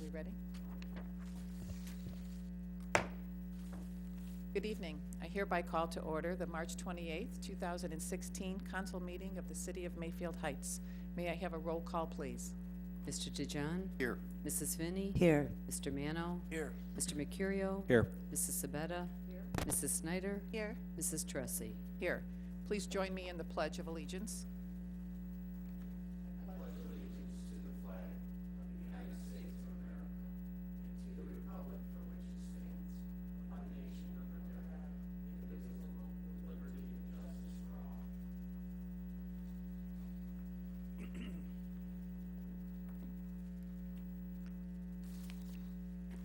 we ready? Good evening. I hereby call to order the March 28th, 2016 council meeting of the City of Mayfield Heights. May I have a roll call, please? Mr. DeJohn? Here. Mrs. Finney? Here. Mr. Mano? Here. Mr. Mercurio? Here. Mrs. Sabetta? Here. Mrs. Snyder? Here. Mrs. Tressi? Here. Please join me in the Pledge of Allegiance.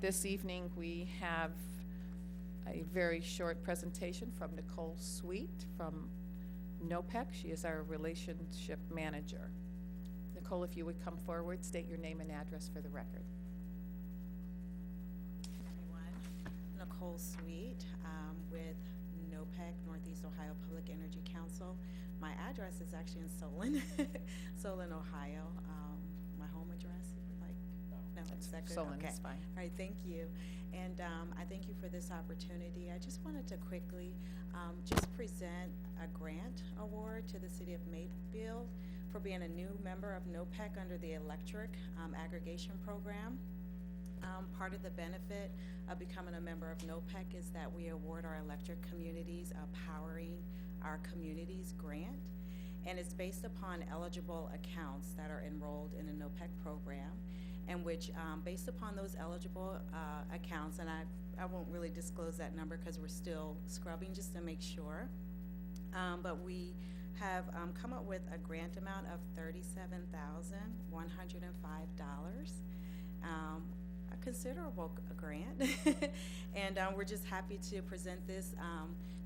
This evening, we have a very short presentation from Nicole Sweet from NOPEC. She is our relationship manager. Nicole, if you would come forward, state your name and address for the record. Everyone, Nicole Sweet with NOPEC, Northeast Ohio Public Energy Council. My address is actually in Solon, Solon, Ohio. My home address, if you'd like. No, is that good? Solon Okay. is fine. All right, thank you. And I thank you for this opportunity. I just wanted to quickly just present a grant award to the City of Mayfield for being a new member of NOPEC under the electric aggregation program. Part of the benefit of becoming a member of NOPEC is that we award our electric communities a Powering Our Communities grant, and it's based upon eligible accounts that are enrolled in a NOPEC program, and which, based upon those eligible accounts, and I won't really disclose that number because we're still scrubbing just to make sure, but we have come up with a grant amount of $37,105. A considerable grant, and we're just happy to present this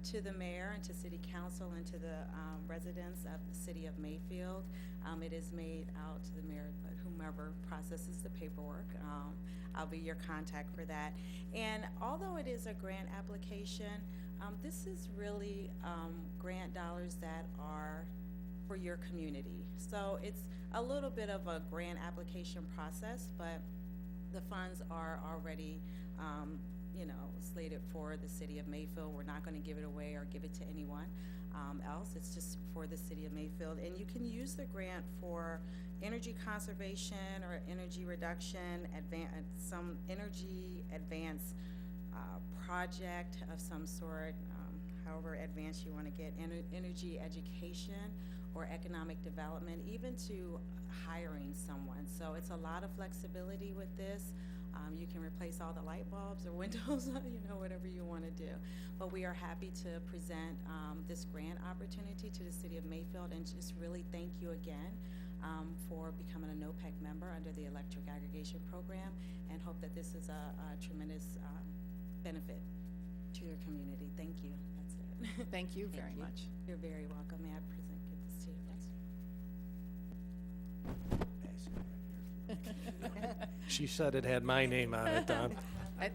to the mayor and to city council and to the residents of the City of Mayfield. It is made out to the mayor, but whomever processes the paperwork, I'll be your contact for that. And although it is a grant application, this is really grant dollars that are for your community. So it's a little bit of a grant application process, but the funds are already, slated for the City of Mayfield. We're not going to give it away or give it to anyone else. It's just for the City of Mayfield. And you can use the grant for energy conservation or energy reduction, some energy advance project of some sort, however advanced you want to get, energy education or economic development, even to hiring someone. So it's a lot of flexibility with this. You can replace all the light bulbs or windows, whatever you want to do. But we are happy to present this grant opportunity to the City of Mayfield, and just really thank you again for becoming a NOPEC member under the electric aggregation program, and hope that this is a tremendous benefit to your community. Thank you. That's it. Thank you very much. You're very welcome. May I give this to you? She said it had my name on it, Don. I-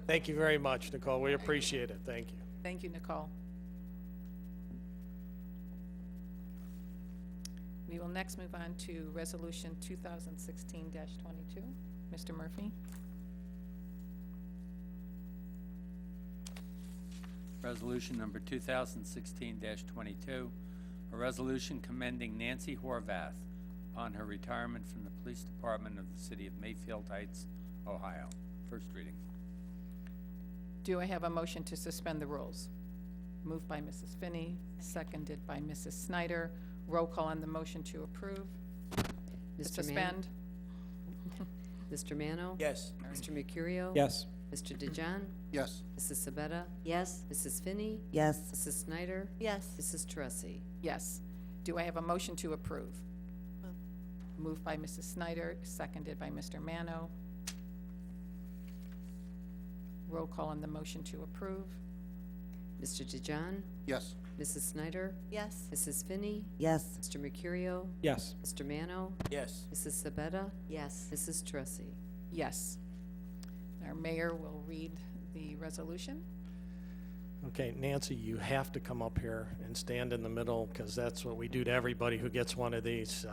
Thank you very much, Nicole. We appreciate it. Thank you. Thank you, Nicole. We will next move on to Resolution 2016-22. Mr. Murphy. Resolution number 2016-22, a resolution commending Nancy Horvath upon her retirement from the Police Department of the City of Mayfield Heights, Ohio. First reading. Do I have a motion to suspend the rules? Moved by Mrs. Finney, seconded by Mrs. Snyder. Roll call on the motion to approve. To suspend. Mr. Mano? Yes. Mr. Mercurio? Yes. Mr. DeJohn? Yes. Mrs. Sabetta? Yes. Mrs. Finney? Yes. Mrs. Snyder? Yes. Mrs. Tressi? Yes. Do I have a motion to approve? Moved by Mrs. Snyder, seconded by Mr. Mano. Roll call on the motion to approve. Mr. DeJohn? Yes. Mrs. Snyder? Yes. Mrs. Finney? Yes. Mr. Mercurio? Yes. Mr. Mano? Yes. Mrs. Sabetta? Yes. Mrs. Tressi? Yes. Our mayor will read the resolution. Okay, Nancy, you have to come up here and stand in the middle, because that's what we do to everybody who gets one of these. So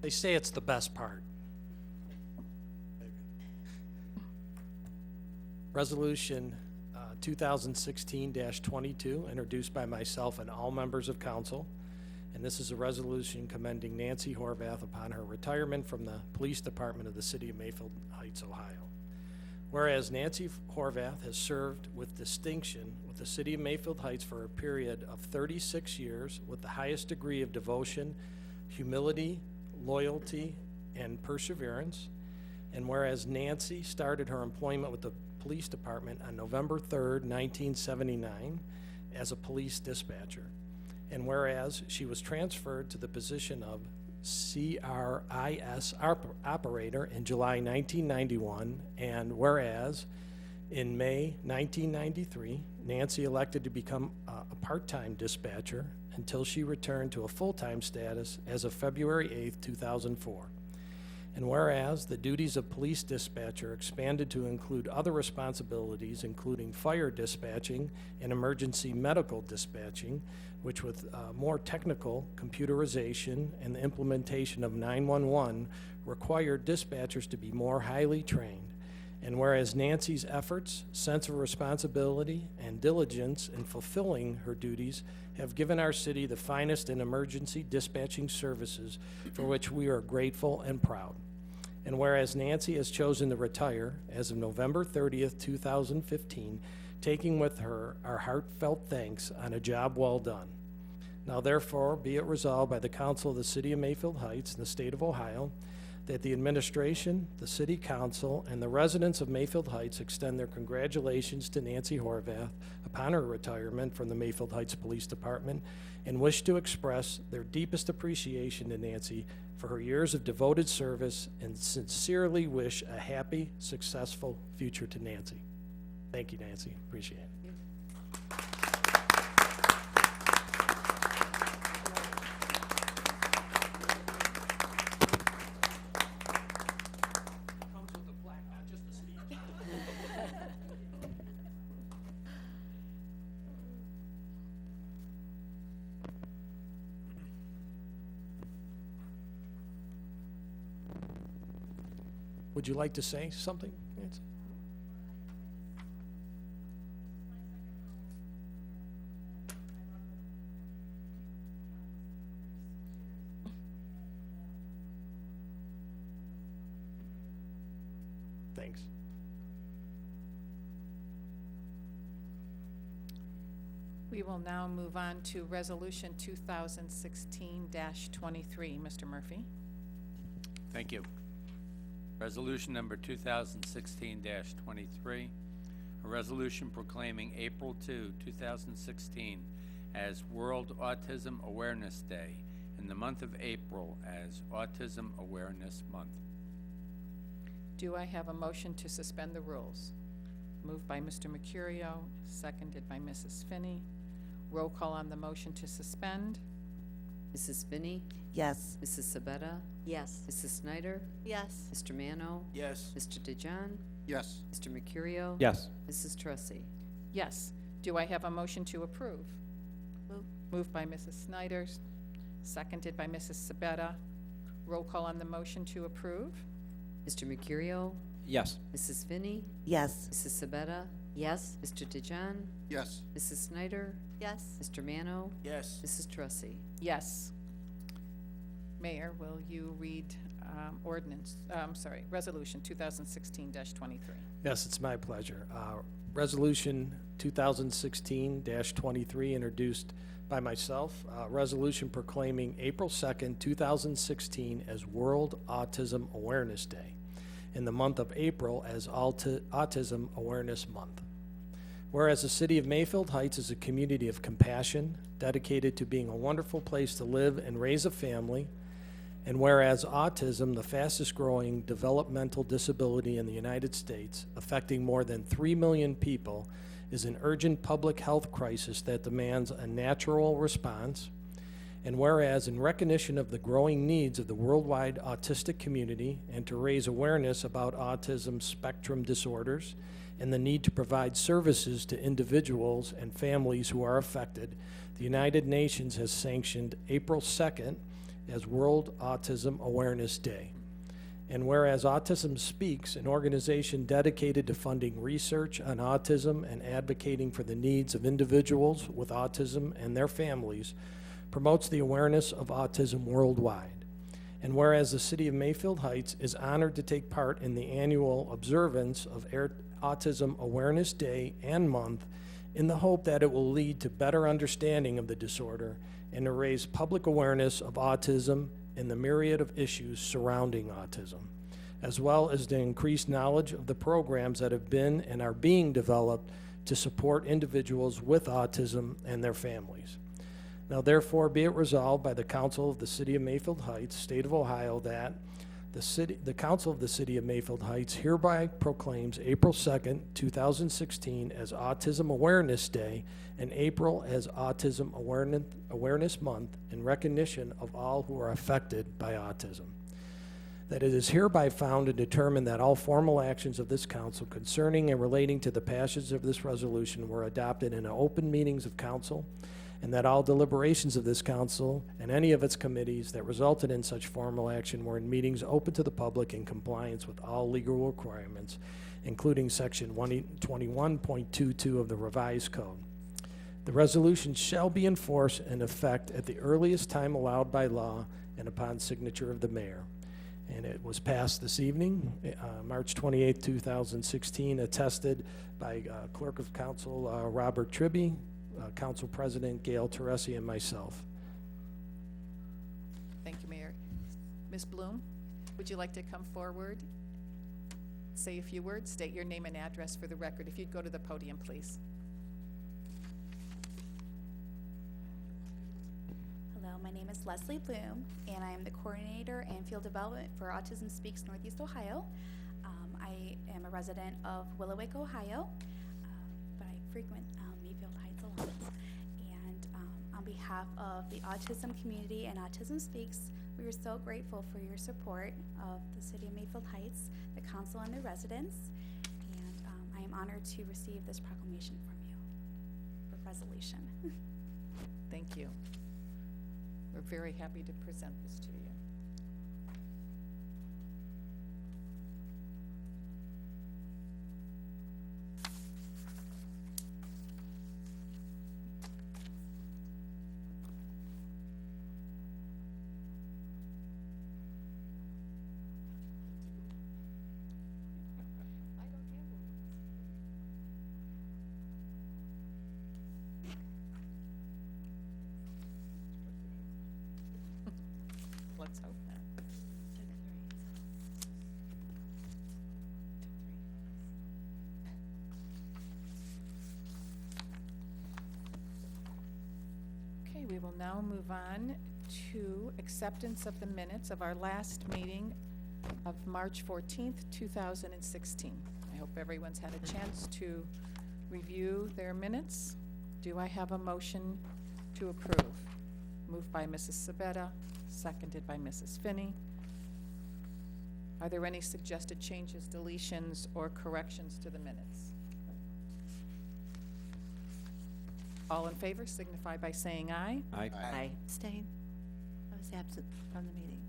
they say it's the best part. Resolution 2016-22, introduced by myself and all members of council. And this is a resolution commending Nancy Horvath upon her retirement from the Police Department of the City of Mayfield Heights, Ohio. Whereas Nancy Horvath has served with distinction with the City of Mayfield Heights for a period of 36 years with the highest degree of devotion, humility, loyalty, and perseverance. And whereas Nancy started her employment with the Police Department on November 3rd, 1979 as a police dispatcher. And whereas she was transferred to the position of CRIS operator in July 1991, and whereas in May 1993, Nancy elected to become a part-time dispatcher until she returned to a full-time status as of February 8th, 2004. And whereas the duties of police dispatcher expanded to include other responsibilities, including fire dispatching and emergency medical dispatching, which with more technical computerization and the implementation of 911 required dispatchers to be more highly trained. And whereas Nancy's efforts, sense of responsibility, and diligence in fulfilling her duties have given our city the finest in emergency dispatching services, for which we are grateful and proud. And whereas Nancy has chosen to retire as of November 30th, 2015, taking with her our heartfelt thanks on a job well done. Now therefore be it resolved by the Council of the City of Mayfield Heights in the state of Ohio that the administration, the City Council, and the residents of Mayfield Heights extend their congratulations to Nancy Horvath upon her retirement from the Mayfield Heights Police Department and wish to express their deepest appreciation to Nancy for her years of devoted service and sincerely wish a happy, successful future to Nancy. Thank you, Nancy. Appreciate it. Comes with the plaque, not just the city. Would you like to say something, Nancy? Thanks. We will now move on to Resolution 2016-23. Mr. Murphy. Thank you. Resolution number 2016-23, a resolution proclaiming April 2, 2016 as World Autism Awareness Day and the month of April as Autism Awareness Month. Do I have a motion to suspend the rules? Moved by Mr. Mercurio, seconded by Mrs. Finney. Roll call on the motion to suspend. Mrs. Finney? Yes. Mrs. Sabetta? Yes. Mrs. Snyder? Yes. Mr. Mano? Yes. Mr. DeJohn? Yes. Mr. Mercurio? Yes. Mrs. Tressi? Yes. Do I have a motion to approve? Move. Moved by Mrs. Snyder, seconded by Mrs. Sabetta. Roll call on the motion to approve. Mr. Mercurio? Yes. Mrs. Finney? Yes. Mrs. Sabetta? Yes. Mr. DeJohn? Yes. Mrs. Snyder? Yes. Mr. Mano? Yes. Mrs. Tressi? Yes. Mayor, will you read Resolution 2016-23? Yes, it's my pleasure. Resolution 2016-23, introduced by myself, resolution proclaiming April 2nd, 2016 as World Autism Awareness Day, and the month of April as Autism Awareness Month. Whereas the city of Mayfield Heights is a community of compassion, dedicated to being a wonderful place to live and raise a family, and whereas autism, the fastest growing developmental disability in the United States, affecting more than 3 million people, is an urgent public health crisis that demands a natural response, and whereas in recognition of the growing needs of the worldwide autistic community and to raise awareness about autism spectrum disorders and the need to provide services to individuals and families who are affected, the United Nations has sanctioned April 2nd as World Autism Awareness Day. And whereas Autism Speaks, an organization dedicated to funding research on autism and advocating for the needs of individuals with autism and their families, promotes the awareness of autism worldwide. And whereas the City of Mayfield Heights is honored to take part in the annual observance of Autism Awareness Day and Month in the hope that it will lead to better understanding of the disorder and to raise public awareness of autism and the myriad of issues surrounding autism, as well as to increase knowledge of the programs that have been and are being developed to support individuals with autism and their families. Now therefore be it resolved by the Council of the City of Mayfield Heights, State of Ohio, that the Council of the City of Mayfield Heights hereby proclaims April 2nd, 2016 as Autism Awareness Day and April as Autism Awareness Month in recognition of all who are affected by autism. That it is hereby found and determined that all formal actions of this council concerning and relating to the passage of this resolution were adopted in open meetings of council, and that all deliberations of this council and any of its committees that resulted in such formal action were in meetings open to the public in compliance with all legal requirements, including section 121.22 of the revised code. The resolution shall be in force and effect at the earliest time allowed by law and upon signature of the mayor. And it was passed this evening, March 28, 2016, attested by Clerk of Council Robert Tribby, Council President Gail Teresi, and myself. Thank you, Mayor. Ms. Bloom, would you like to come forward, say a few words, state your name and address for the record? If you'd go to the podium, please. Hello, my name is Leslie Bloom, and I am the coordinator and field development for Autism Speaks Northeast Ohio. I am a resident of Willowick, Ohio, but I frequent Mayfield Heights a lot. And on behalf of the autism community and Autism Speaks, we are so grateful for your support of the City of Mayfield Heights, the council, and the residents. And I am honored to receive this proclamation from you for resolution. Thank you. We're very happy to present this to you. Let's hope not. Okay, we will now move on to acceptance of the minutes of our last meeting of March 14th, 2016. I hope everyone's had a chance to review their minutes. Do I have a motion to approve? Moved by Mrs. Sabetta, seconded by Mrs. Finney. Are there any suggested changes, deletions, or corrections to the minutes? All in favor signify by saying aye. Aye. Aye. Abstain. I was absent from the meeting.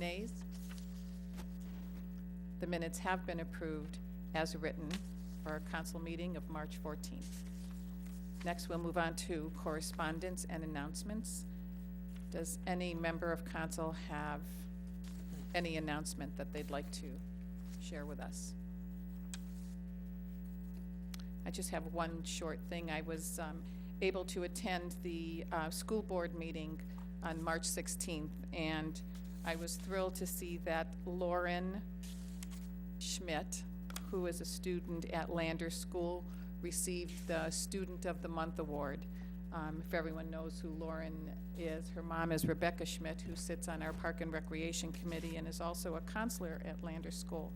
Nays? The minutes have been approved as written for our council meeting of March 14th. Next, we'll move on to correspondence and announcements. Does any member of council have any announcement that they'd like to share with us? I just have one short thing. I was able to attend the school board meeting on March 16th, and I was thrilled to see that Lauren Schmidt, who is a student at Lander School, received the Student of the Month award. If everyone knows who Lauren is, her mom is Rebecca Schmidt, who sits on our Park and Recreation Committee and is also a counselor at Lander School.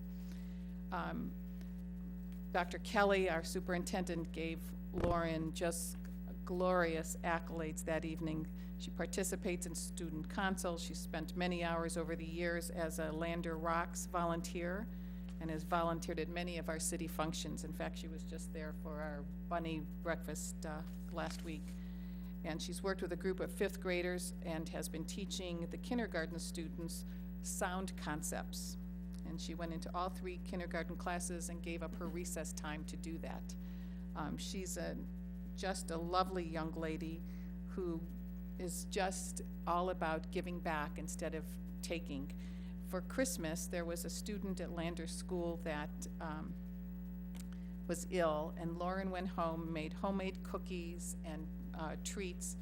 Dr. Kelly, our superintendent, gave Lauren just glorious accolades that evening. She participates in student council. She's spent many hours over the years as a Lander Rocks volunteer and has volunteered at many of our city functions. In fact, she was just there for our bunny breakfast last week. And she's worked with a group of 5th graders and has been teaching the kindergarten students sound concepts. And she went into all 3 kindergarten classes and gave up her recess time to do that. She's just a lovely young lady who is just all about giving back instead of taking. For Christmas, there was a student at Lander School that was ill, and Lauren went home, made homemade cookies and treats,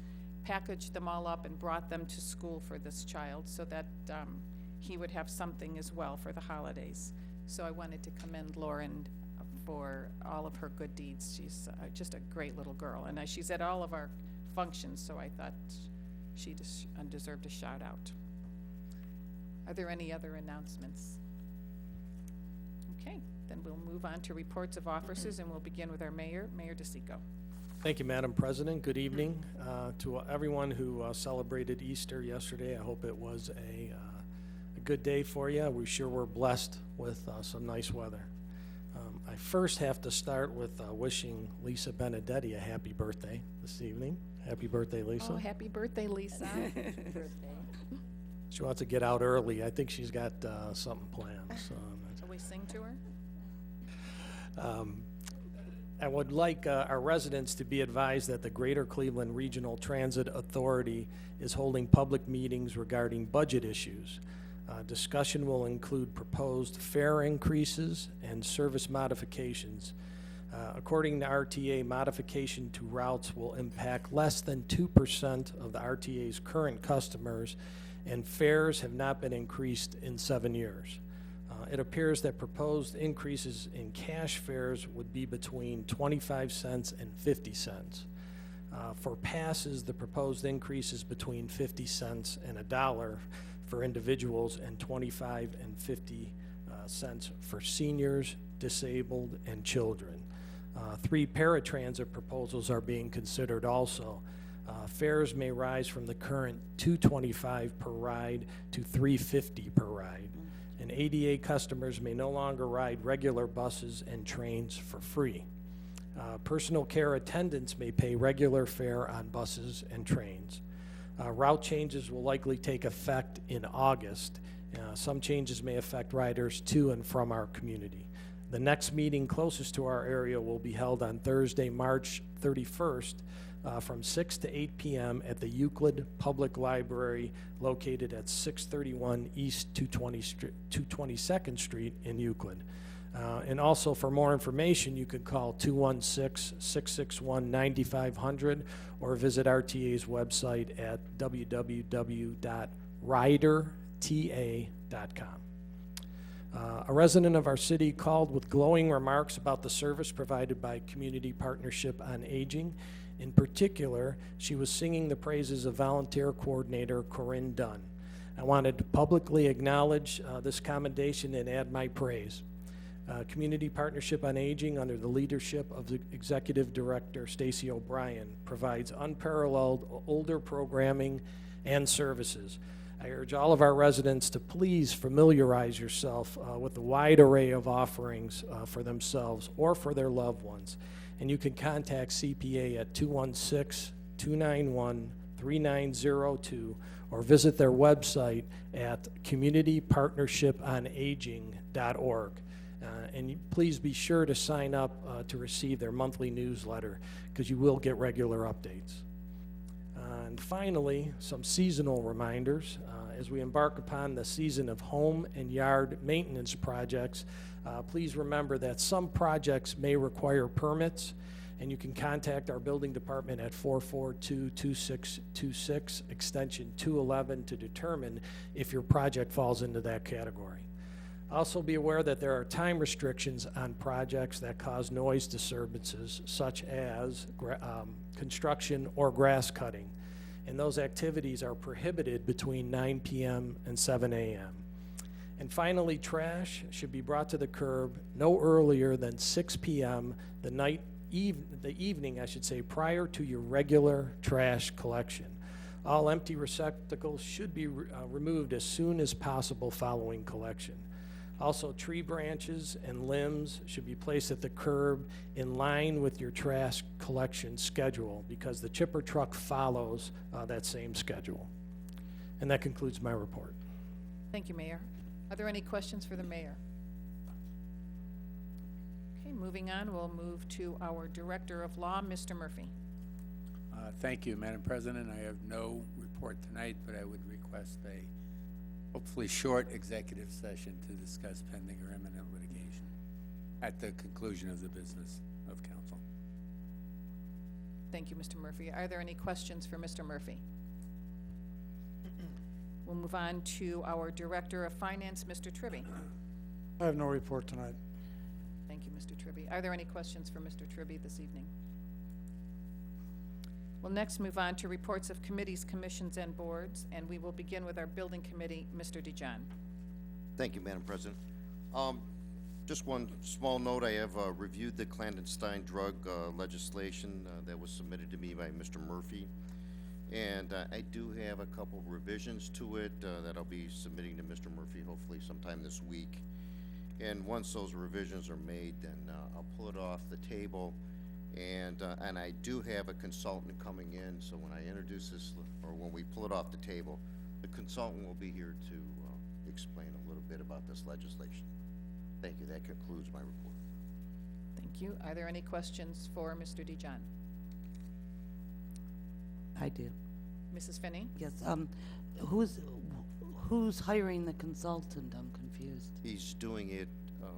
packaged them all up and brought them to school for this child so that he would have something as well for the holidays. So I wanted to commend Lauren for all of her good deeds. She's just a great little girl, and she's at all of our functions, so I thought she deserved a shout out. Are there any other announcements? Okay, then we'll move on to reports of officers, and we'll begin with our mayor, Mayor DeSico. Thank you, Madam President. Good evening to everyone who celebrated Easter yesterday. I hope it was a good day for you. We sure were blessed with some nice weather. I first have to start with wishing Lisa Benedetti a happy birthday this evening. Happy birthday, Lisa. Oh, happy birthday, Lisa. She wants to get out early. I think she's got something planned. So Shall we sing to her? I would like our residents to be advised that the Greater Cleveland Regional Transit Authority is holding public meetings regarding budget issues. Discussion will include proposed fare increases and service modifications. According to RTA, modification to routes will impact less than 2% of the RTA's current customers, and fares have not been increased in 7 years. It appears that proposed increases in cash fares would be between 25 cents and 50 cents. For passes, the proposed increase is between 50 cents and $1 for individuals and 25 and 50 cents for seniors, disabled, and children. 3 paratransit proposals are being considered also. Fares may rise from the current $2.25 per ride to $3.50 per ride. And ADA customers may no longer ride regular buses and trains for free. Personal care attendants may pay regular fare on buses and trains. Route changes will likely take effect in August. Some changes may affect riders to and from our community. The next meeting closest to our area will be held on Thursday, March 31st, from 6 to 8 p.m. at the Euclid Public Library located at 631 East 222nd Street in Euclid. And also for more information, you could call 216-661-9500 or visit RTA's website at www.riderta.com. A resident of our city called with glowing remarks about the service provided by Community Partnership on Aging. In particular, she was singing the praises of volunteer coordinator Corinne Dunn. I wanted to publicly acknowledge this commendation and add my praise. Community Partnership on Aging, under the leadership of the Executive Director Stacy O'Brien, provides unparalleled older programming and services. I urge all of our residents to please familiarize yourself with the wide array of offerings for themselves or for their loved ones. And you can contact CPA at 216-291-3902 or visit their website at communitypartnership.onaging.org. And please be sure to sign up to receive their monthly newsletter, because you will get regular updates. And finally, some seasonal reminders. As we embark upon the season of home and yard maintenance projects, please remember that some projects may require permits, and you can contact our building department at 442-2626, extension 211, to determine if your project falls into that category. Also be aware that there are time restrictions on projects that cause noise disturbances, such as construction or grass cutting, and those activities are prohibited between 9 p.m. and 7 a.m. And finally, trash should be brought to the curb no earlier than 6 p.m. the evening, prior to your regular trash collection. All empty receptacles should be removed as soon as possible following collection. Also, tree branches and limbs should be placed at the curb in line with your trash collection schedule because the chipper truck follows that same schedule. And that concludes my report. Thank you, Mayor. Are there any questions for the mayor? Okay, moving on, we'll move to our Director of Law, Mr. Murphy. Thank you, Madam President. I have no report tonight, but I would request a hopefully short executive session to discuss pending or imminent litigation at the conclusion of the business of council. Thank you, Mr. Murphy. Are there any questions for Mr. Murphy? We'll move on to our Director of Finance, Mr. Tribby. I have no report tonight. Thank you, Mr. Tribby. Are there any questions for Mr. Tribby this evening? We'll next move on to reports of committees, commissions, and boards, and we will begin with our Building Committee, Mr. DeJohn. Thank you, Madam President. Just one small note, I have reviewed the clandestine drug legislation that was submitted to me by Mr. Murphy. And I do have a couple revisions to it that I'll be submitting to Mr. Murphy hopefully sometime this week. And once those revisions are made, then I'll pull it off the table. And I do have a consultant coming in, so when I introduce this, or when we pull it off the table, the consultant will be here to explain a little bit about this legislation. Thank you. That concludes my report. Thank you. Are there any questions for Mr. DeJohn? I do. Mrs. Finney? Yes, who's hiring the consultant? I'm confused. He's doing it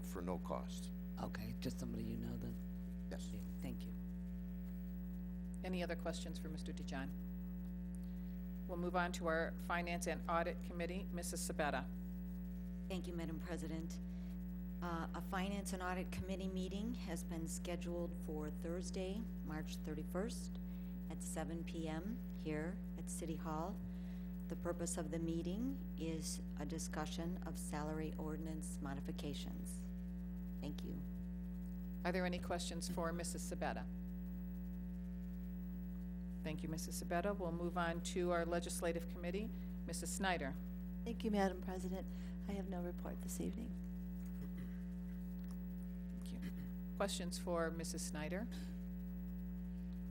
for no cost. Okay, just somebody you know then? Yes. Thank you. Any other questions for Mr. DeJohn? We'll move on to our Finance and Audit Committee, Mrs. Sabetta. Thank you, Madam President. A Finance and Audit Committee meeting has been scheduled for Thursday, March 31st at 7 p.m. here at City Hall. The purpose of the meeting is a discussion of salary ordinance modifications. Thank you. Are there any questions for Mrs. Sabetta? Thank you, Mrs. Sabetta. We'll move on to our Legislative Committee, Mrs. Snyder. Thank you, Madam President. I have no report this evening. Thank you. Questions for Mrs. Snyder?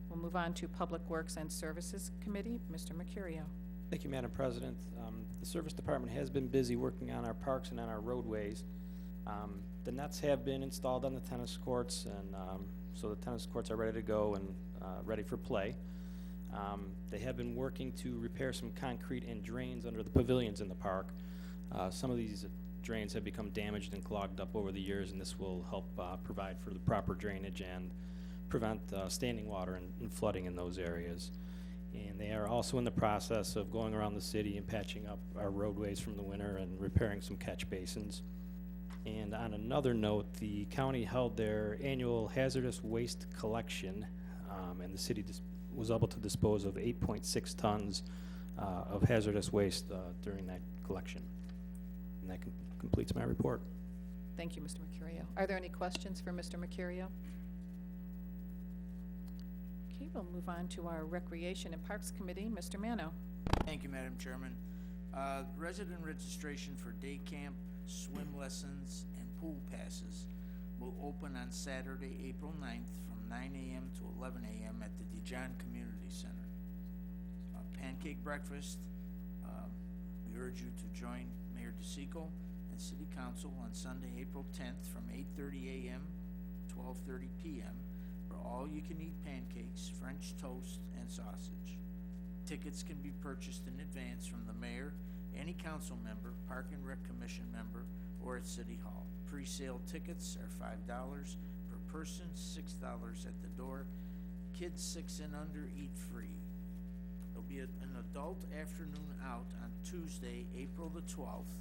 We'll move on to Public Works and Services Committee, Mr. Mercurio. Thank you, Madam President. The Service Department has been busy working on our parks and on our roadways. The nets have been installed on the tennis courts, and so the tennis courts are ready to go and ready for play. They have been working to repair some concrete and drains under the pavilions in the park. Some of these drains have become damaged and clogged up over the years, and this will help provide for the proper drainage and prevent standing water and flooding in those areas. And they are also in the process of going around the city and patching up our roadways from the winter and repairing some catch basins. And on another note, the county held their annual hazardous waste collection, and the city was able to dispose of 8.6 tons of hazardous waste during that collection. And that completes my report. Thank you, Mr. Mercurio. Are there any questions for Mr. Mercurio? Okay, we'll move on to our Recreation and Parks Committee, Mr. Mano. Thank you, Madam Chairman. Resident registration for day camp, swim lessons, and pool passes will open on Saturday, April 9th from 9 a.m. to 11 a.m. at the DeJohn Community Center. Pancake breakfast. We urge you to join Mayor DeSico and City Council on Sunday, April 10th from 8:30 a.m. to 12:30 p.m. for all-you-can-eat pancakes, French toast, and sausage. Tickets can be purchased in advance from the mayor, any council member, Park and Rec Commission member, or at City Hall. Pre-sale tickets are $5 per person, $6 at the door. Kids 6 and under eat free. There'll be an adult afternoon out on Tuesday, April the 12th.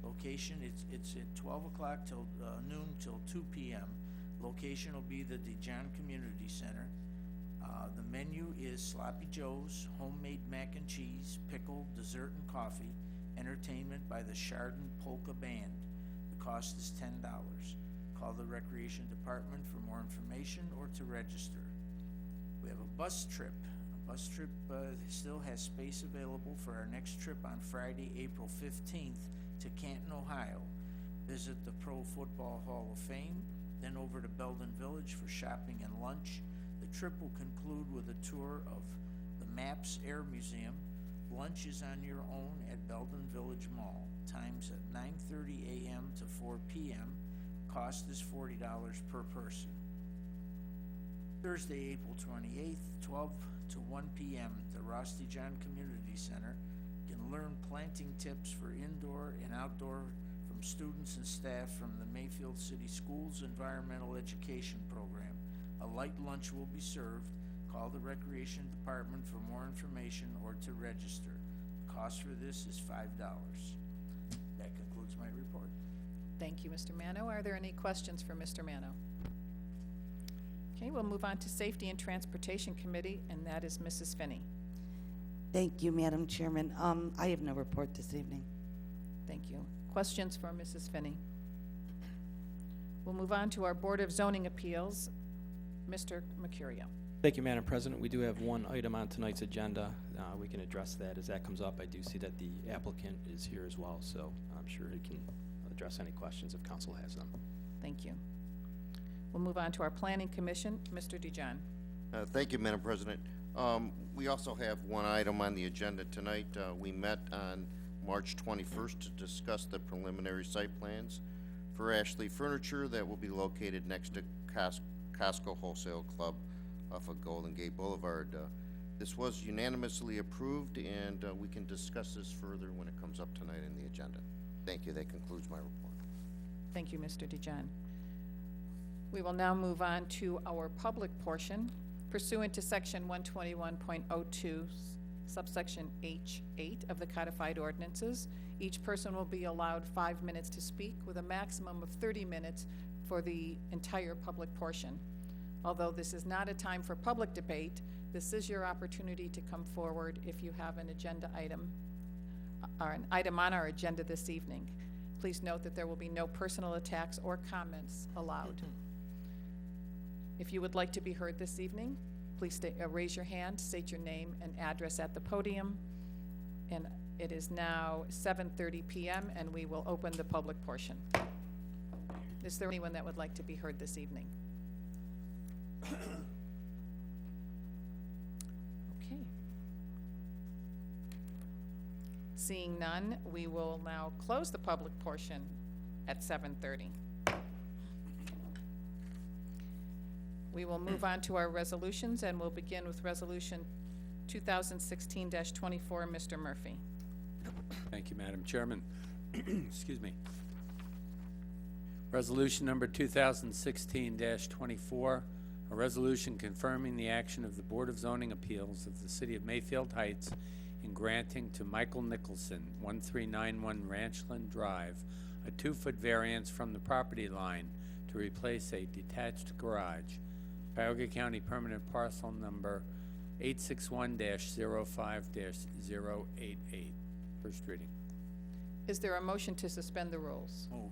Location, it's at 12 o'clock till noon till 2 p.m. Location will be the DeJohn Community Center. The menu is Sloppy Joe's, homemade mac and cheese, pickle, dessert, and coffee. Entertainment by the Chardon Polka Band. The cost is $10. Call the Recreation Department for more information or to register. We have a bus trip. A bus trip still has space available for our next trip on Friday, April 15th to Canton, Ohio. visit the Pro Football Hall of Fame, then over to Belden Village for shopping and lunch. The trip will conclude with a tour of the MAPS Air Museum. Lunch is on your own at Belden Village Mall. Times at 9:30 a.m. to 4 p.m. Cost is $40 per person. Thursday, April 28th, 12 to 1 p.m., the Rusty John Community Center can learn planting tips for indoor and outdoor from students and staff from the Mayfield City Schools Environmental Education Program. A light lunch will be served. Call the Recreation Department for more information or to register. The cost for this is $5. That concludes my report. Thank you, Mr. Mano. Are there any questions for Mr. Mano? Okay, we'll move on to Safety and Transportation Committee, and that is Mrs. Finney. Thank you, Madam Chairman. I have no report this evening. Thank you. Questions for Mrs. Finney? We'll move on to our Board of Zoning Appeals. Mr. Mercurio. Thank you, Madam President. We do have one item on tonight's agenda. We can address that as that comes up. I do see that the applicant is here as well, so I'm sure he can address any questions if council has them. Thank you. We'll move on to our Planning Commission. Mr. DeJohn. Thank you, Madam President. We also have one item on the agenda tonight. We met on March 21st to discuss the preliminary site plans for Ashley Furniture that will be located next to Costco Wholesale Club off of Golden Gate Boulevard. This was unanimously approved, and we can discuss this further when it comes up tonight in the agenda. Thank you. That concludes my report. Thank you, Mr. DeJohn. We will now move on to our public portion. Pursuant to Section 121.02, subsection H8 of the codified ordinances, each person will be allowed 5 minutes to speak with a maximum of 30 minutes for the entire public portion. Although this is not a time for public debate, this is your opportunity to come forward if you have an agenda item or an item on our agenda this evening. Please note that there will be no personal attacks or comments allowed. If you would like to be heard this evening, please raise your hand, state your name and address at the podium. And it is now 7:30 p.m. and we will open the public portion. Is there anyone that would like to be heard this evening? Okay. Seeing none, we will now close the public portion at 7:30. We will move on to our resolutions, and we'll begin with Resolution 2016-24. Mr. Murphy. Thank you, Madam Chairman. Excuse me. Resolution number 2016-24, a resolution confirming the action of the Board of Zoning Appeals of the City of Mayfield Heights in granting to Michael Nicholson, 1391 Ranchland Drive, a 2-foot variance from the property line to replace a detached garage. Cuyahoga County Permanent Parcel Number 861-05-088. First reading. Is there a motion to suspend the rules? Move.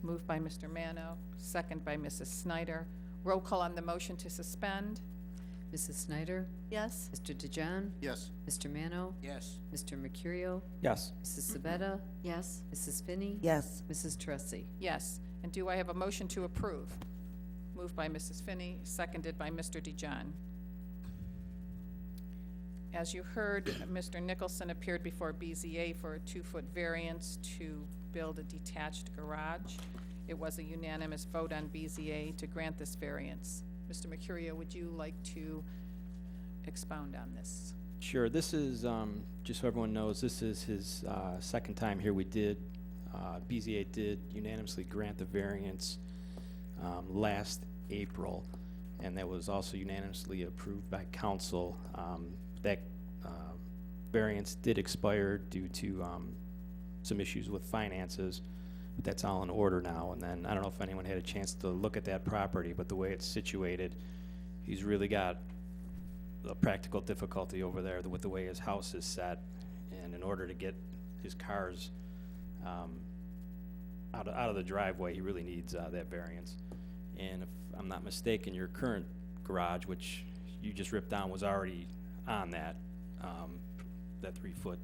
Moved by Mr. Mano, second by Mrs. Snyder. Roll call on the motion to suspend. Mrs. Snyder? Yes. Mr. DeJohn? Yes. Mr. Mano? Yes. Mr. Mercurio? Yes. Mrs. Sabetta? Yes. Mrs. Finney? Yes. Mrs. Tressi? Yes. And do I have a motion to approve? Moved by Mrs. Finney, seconded by Mr. DeJohn. As you heard, Mr. Nicholson appeared before BZA for a 2-foot variance to build a detached garage. It was a unanimous vote on BZA to grant this variance. Mr. Mercurio, would you like to expound on this? Sure. This is, just so everyone knows, this is his second time here. BZA did unanimously grant the variance last April, and that was also unanimously approved by council. That variance did expire due to some issues with finances, but that's all in order now. And then I don't know if anyone had a chance to look at that property, but the way it's situated, he's really got a practical difficulty over there with the way his house is set, and in order to get his cars out of the driveway, he really needs that variance. And if I'm not mistaken, your current garage, which you just ripped down, was already on that 3-foot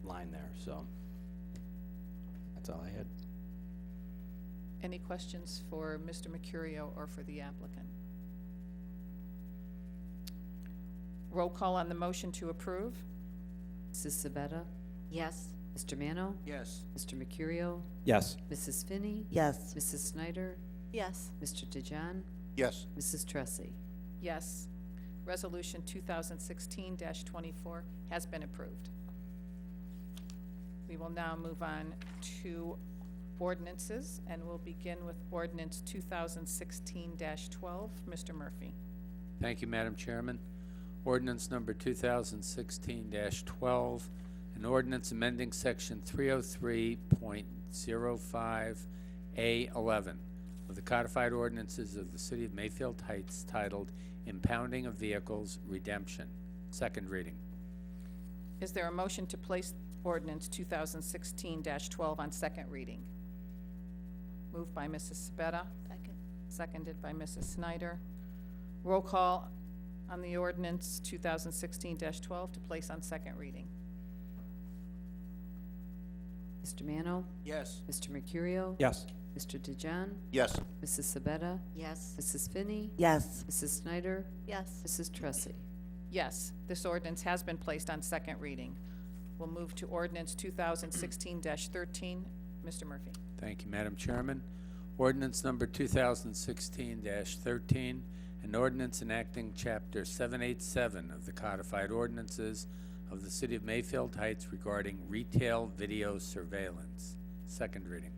line there. So that's all I had. Any questions for Mr. Mercurio or for the applicant? Roll call on the motion to approve. Mrs. Sabetta? Yes. Mr. Mano? Yes. Mr. Mercurio? Yes. Mrs. Finney? Yes. Mrs. Snyder? Yes. Mr. DeJohn? Yes. Mrs. Tressi? Yes. Resolution 2016-24 has been approved. We will now move on to ordinances, and we'll begin with ordinance 2016-12. Mr. Murphy. Thank you, Madam Chairman. Ordinance number 2016-12, an ordinance amending section 303.05A11 of the codified ordinances of the City of Mayfield Heights titled Impounding of Vehicles Redemption. Second reading. Is there a motion to place ordinance 2016-12 on second reading? Moved by Mrs. Sabetta. Second. Seconded by Mrs. Snyder. Roll call on the ordinance 2016-12 to place on second reading. Mr. Mano? Yes. Mr. Mercurio? Yes. Mr. DeJohn? Yes. Mrs. Sabetta? Yes. Mrs. Finney? Yes. Mrs. Snyder? Yes. Mrs. Tressi? Yes, this ordinance has been placed on second reading. We'll move to ordinance 2016-13. Mr. Murphy. Thank you, Madam Chairman. Ordinance number 2016-13, an ordinance enacting Chapter 787 of the codified ordinances of the City of Mayfield Heights regarding retail video surveillance. Second reading.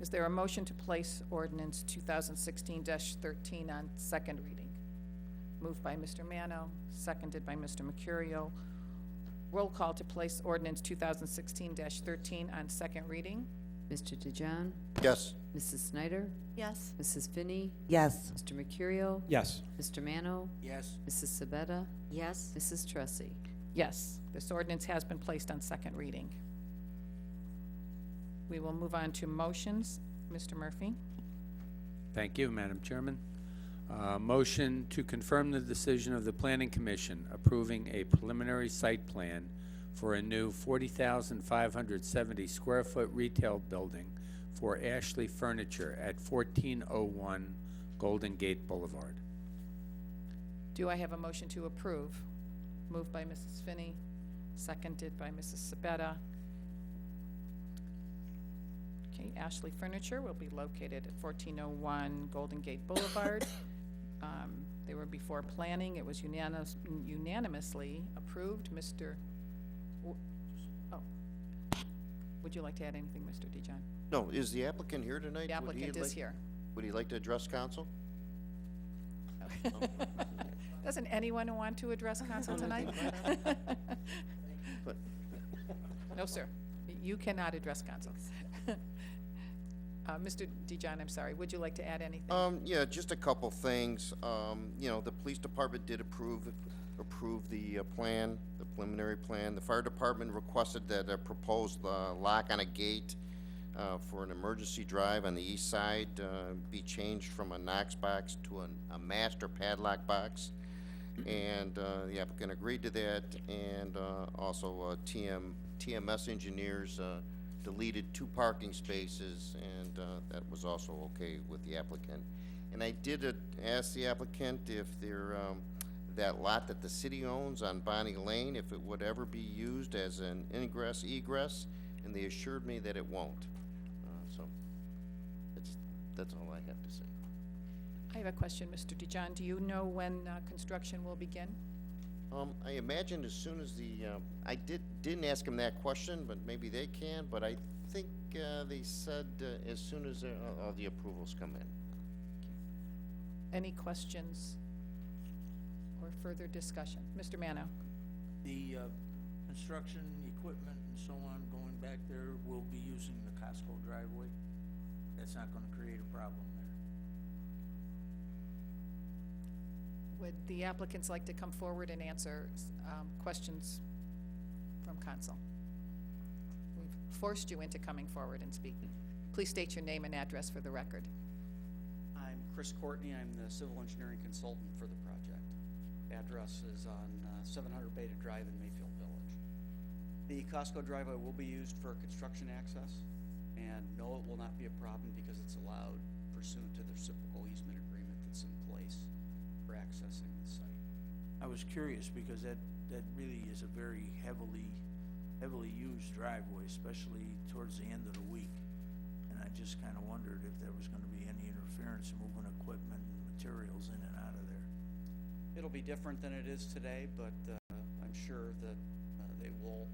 Is there a motion to place ordinance 2016-13 on second reading? Moved by Mr. Mano, seconded by Mr. Mercurio. Roll call to place ordinance 2016-13 on second reading. Mr. DeJohn? Yes. Mrs. Snyder? Yes. Mrs. Finney? Yes. Mr. Mercurio? Yes. Mr. Mano? Yes. Mrs. Sabetta? Yes. Mrs. Tressi? Yes, this ordinance has been placed on second reading. We will move on to motions. Mr. Murphy. Thank you, Madam Chairman. Motion to confirm the decision of the Planning Commission approving a preliminary site plan for a new 40,570 square foot retail building for Ashley Furniture at 1401 Golden Gate Boulevard. Do I have a motion to approve? Moved by Mrs. Finney, seconded by Mrs. Sabetta. Okay, Ashley Furniture will be located at 1401 Golden Gate Boulevard. They were before planning. It was unanimously approved. Would you like to add anything, Mr. DeJohn? No, is the applicant here tonight? The applicant is here. Would he like to address council? Doesn't anyone want to address council tonight? But- No, sir. You cannot address council. Mr. DeJohn, I'm sorry. Would you like to add anything? Yeah, just a couple things. You know, the police department did approve the plan, the preliminary plan. The fire department requested that a proposed lock on a gate for an emergency drive on the east side be changed from a Knox box to a master padlock box. And the applicant agreed to that, and also TMS engineers deleted 2 parking spaces, and that was also okay with the applicant. And I did ask the applicant if that lot that the city owns on Bonnie Lane, if it would ever be used as an ingress, egress, and they assured me that it won't. So that's all I have to say. I have a question, Mr. DeJohn. Do you know when construction will begin? I imagine as soon as I didn't ask him that question, but maybe they can, but I think they said as soon as all the approvals come in. Any questions or further discussion? Mr. Mano. The construction equipment and so on going back there will be using the Costco driveway. That's not gonna create a problem there. Would the applicants like to come forward and answer questions from council? We've forced you into coming forward and speaking. Please state your name and address for the record. I'm Chris Courtney. I'm the civil engineering consultant for the project. Address is on 700 Beta Drive in Mayfield Village. The Costco driveway will be used for construction access, And no, it will not be a problem because it's allowed pursuant to the reciprocal easement agreement that's in place for accessing the site. I was curious because that really is a very heavily used driveway, especially towards the end of the week. And I just kind of wondered if there was going to be any interference moving equipment and materials in and out of there. It'll be different than it is today, but I'm sure that they will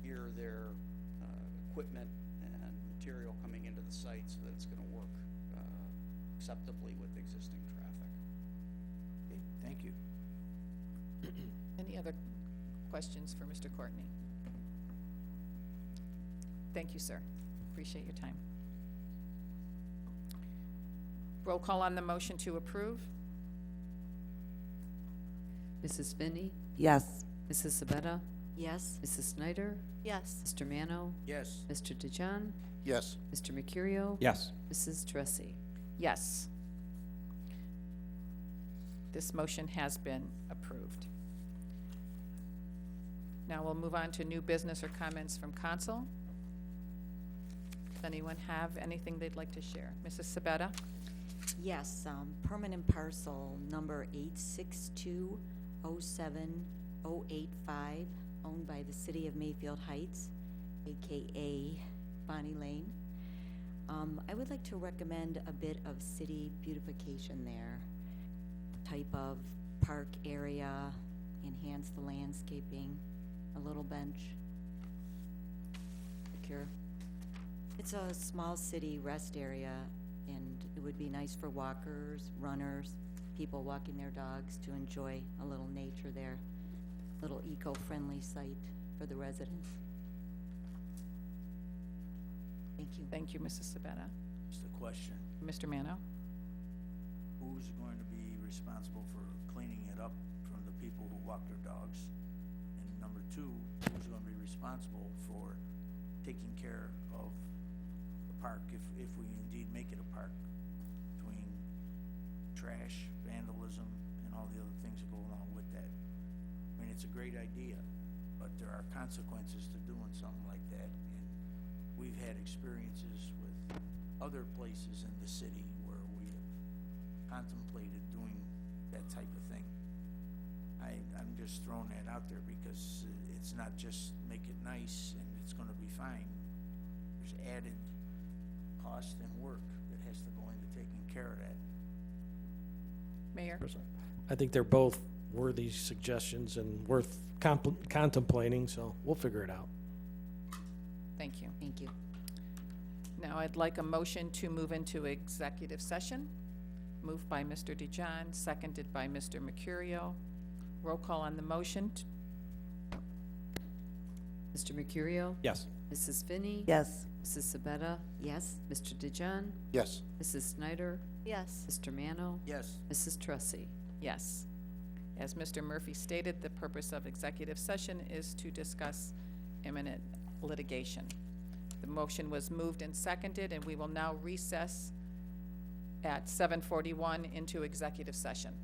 gear their equipment and material coming into the site so that it's going to work acceptably with existing traffic. Okay, thank you. Any other questions for Mr. Courtney? Thank you, sir. Appreciate your time. Roll call on the motion to approve. Mrs. Finney, Yes. Mrs. Sabetta, Yes. Mrs. Snyder, Yes. Mr. Mano, Yes. Mr. DeJohn, Yes. Mr. Mercurio. Yes. Mrs. Tressi. Yes. This motion has been approved. Now we'll move on to new business or comments from council. Does anyone have anything they'd like to share? Mrs. Sabetta? Yes, permanent parcel number 86207-085, owned by the city of Mayfield Heights, AKA Bonnie Lane. I would like to recommend a bit of city beautification there. Type of park area, enhance the landscaping, a little bench. Secure. It's a small city rest area, and it would be nice for walkers, runners, people walking their dogs to enjoy a little nature there. Little eco-friendly site for the residents. Thank you. Thank you, Mrs. Sabetta. Just a question. Mr. Mano? Who's going to be responsible for cleaning it up from the people who walk their dogs? And number two, who's going to be responsible for taking care of the park if we indeed make it a park, between trash, vandalism, and all the other things that go along with that? I mean, it's a great idea, but there are consequences to doing something like that. And we've had experiences with other places in the city where we have contemplated doing that type of thing. I'm just throwing that out there because it's not just make it nice and it's gonna be fine. There's added cost and work that has to go into taking care of that. Mayor? I think they're both worthy suggestions and worth contemplating, so we'll figure it out. Thank you. Thank you. Now I'd like a motion to move into executive session. Moved by Mr. DeJohn, seconded by Mr. Mercurio. Roll call on the motion. Mr. Mercurio. Yes. Mrs. Finney. Yes. Mrs. Sabetta, Yes? Mr. DeJohn, Yes. Mrs. Snyder, Yes. Mr. Mano, Yes. Mrs. Tressi. Yes. As Mr. Murphy stated, the purpose of executive session is to discuss imminent litigation. The motion was moved and seconded, and we will now recess at 7:41 into executive session.